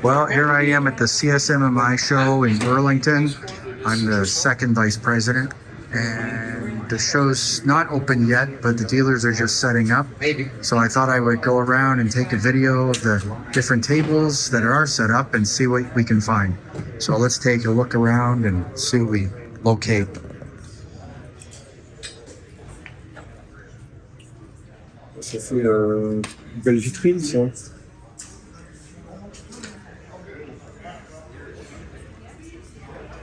Well, here I am at the CSMMI show in Burlington. I'm the second vice president, and the show's not open yet, but the dealers are just setting up. So I thought I would go around and take a video of the different tables that are set up and see what we can find. So let's take a look around and see what we locate. Ça fait une belle vitrine, ça.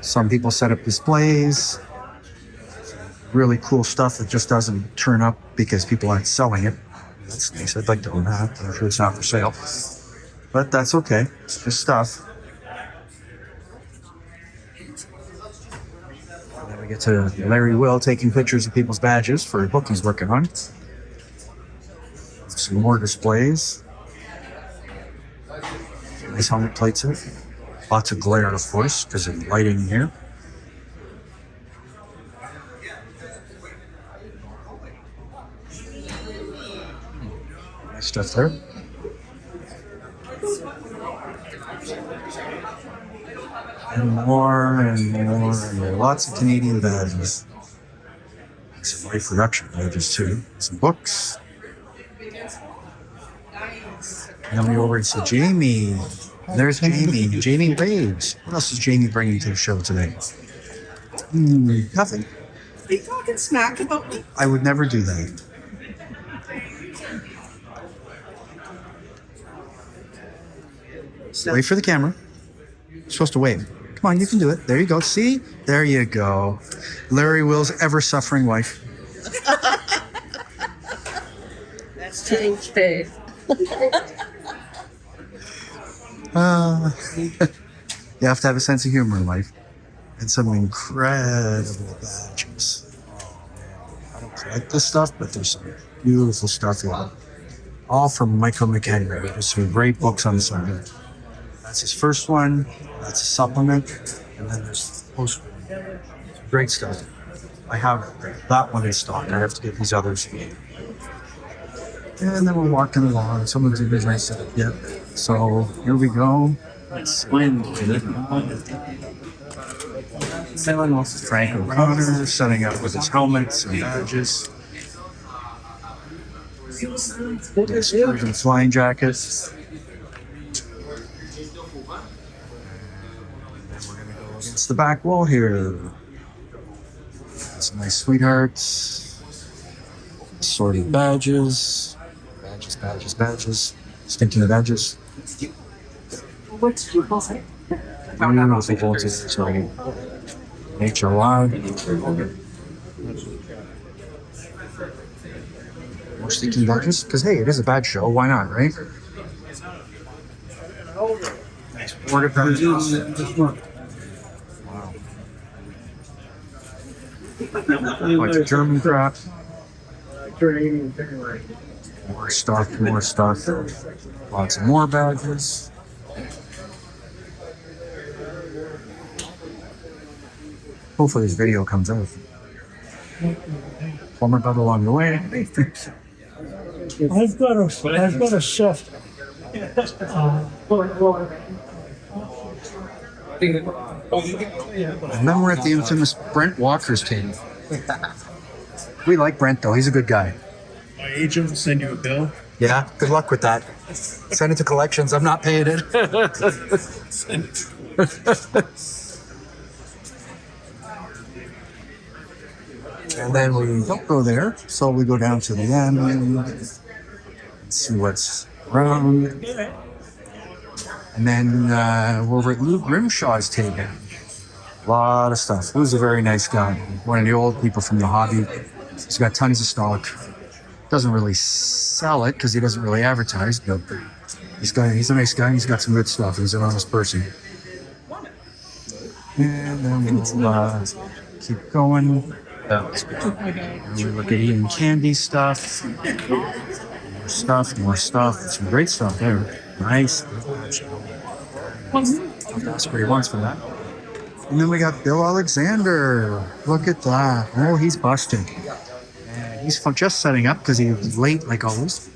Some people set up displays, really cool stuff that just doesn't turn up because people aren't selling it. That's nice. I'd like to own that. I'm sure it's not for sale, but that's okay. It's just stuff. And then we get to Larry Will taking pictures of people's badges for a book he's working on. Some more displays. Nice helmet plates here. Lots of glare, of course, because of lighting here. Nice stuff there. And more and more and more. Lots of Canadian badges. Some reproduction badges too. Some books. And then we over to Jamie. There's Jamie. Jamie Waves. What else is Jamie bringing to the show today? Nothing. Are you talking smack about me? I would never do that. Wait for the camera. You're supposed to wave. Come on, you can do it. There you go. See? There you go. Larry Will's ever-suffering wife. That's changed faith. You have to have a sense of humor in life. And some incredible badges. I don't collect this stuff, but there's some beautiful stuff here. All from Michael McHenry. There's some great books on the subject. That's his first one. That's a supplement. And then there's the post. Great stuff. I have that one in stock. I have to get these others. And then we're walking along. Someone's in his nice setup. Yep. So here we go. Selling off Frank O'Connor, setting up with his helmets and badges. This Persian flying jackets. And we're gonna go against the back wall here. Some nice sweethearts. Assorted badges. Badges. Stinking of badges. What's your boss? I don't know if they want to. Sorry. HOI. More stinking badges? Because, hey, it is a bad show. Why not, right? Nice border badges. Wow. Bunch of German crap. More stuff. Lots of more badges. Hopefully this video comes out. Plumber belt along the way. I've got a set. And then we're at the infamous Brent Walker's table. We like Brent though, he's a good guy. My agent will send you a bill. Yeah, good luck with that. Send it to collections, I'm not paying it. And then we don't go there, so we go down to the end and see what's around. And then we're over at Lou Grimshaw's table. A lot of stuff. Lou's a very nice guy. One of the old people from the hobby. He's got tons of stock. Doesn't really sell it because he doesn't really advertise, but he's a nice guy. He's got some good stuff. He's an honest person. And then we'll keep going. And we look at Ian Candy stuff. More stuff. Some great stuff there. Nice. That's what he wants for that. And then we got Bill Alexander. Look at that. Oh, he's busted. And he's just setting up because he was late, like always.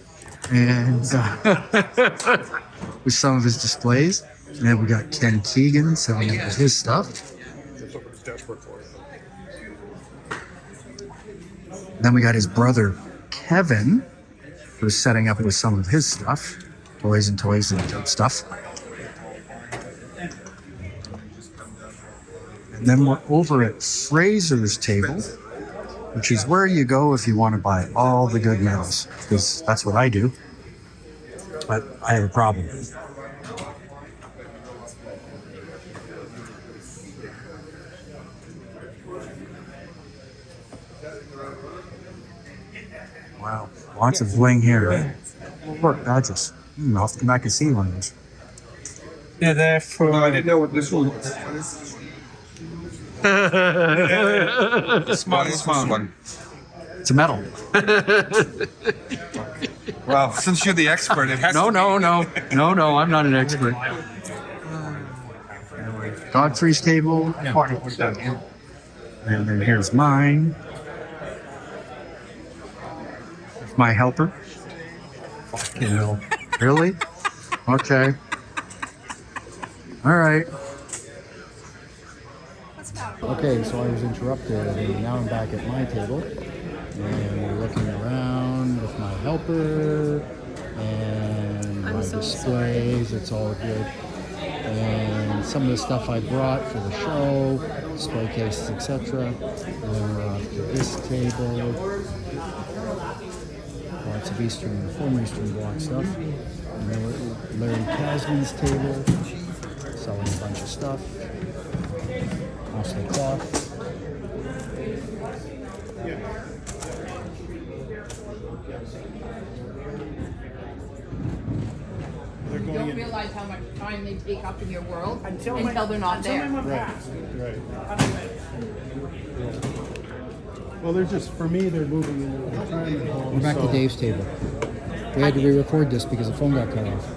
And with some of his displays. And then we got Ken Keegan selling up his stuff. Then we got his brother Kevin, who's setting up with some of his stuff, toys and stuff. And then we're over at Fraser's table, which is where you go if you want to buy all the good metals, because that's what I do. But I have a problem. Wow, lots of bling here. Look, badges. I'll have to come back and see one of these. Yeah, they're for. I didn't know what this one was. Small one. It's a metal. Well, since you're the expert, it has No, to no, I'm not an expert. Godfrey's table. And then here's mine. My helper. You know. Really? Okay. All right. Okay, so I was interrupted, and now I'm back at my table, and we're looking around with my helper and my displays. It's all good. And some of the stuff I brought for the show, display cases, etc. And then we're off to this table. Lots of former Eastern Bloc stuff. And then we're at Larry Kasman's table, selling a bunch of stuff. Mostly cloth. They're You going don't in. realize how much time they take up in your world until my- they're not there. Right. Well, they're just, for me, they're moving into a retirement home. We're back to so- Dave's table. We had to re-record this because the phone got cut off.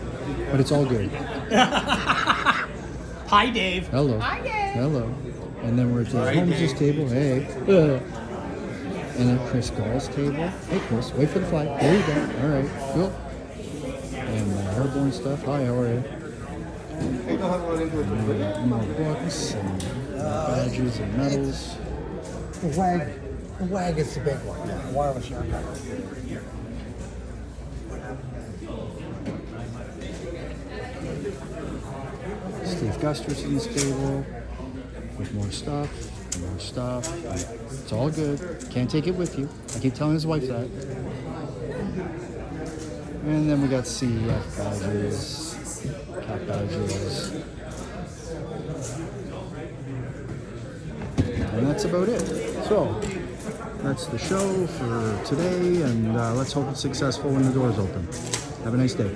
But it's all good. Hi, Dave. Hello. Hi, Dave. Hello. And then we're at Dave Holmes' table. Hey. And at Chris Gall's table. Hey, Chris, wait for the flight. There you go. All right. Cool. And airborne stuff. Hi, how are you? And more books and badges and medals. The WAG is the big one. Yeah, wireless shotgun. Steve Gusterson's table with more stuff, and more stuff. It's all good. Can't take it with you. I keep telling his wife that. And then we got CEF badges, cap badges. And that's about it. So, that's the show for today, and let's hope it's successful when the doors open. Have a nice day.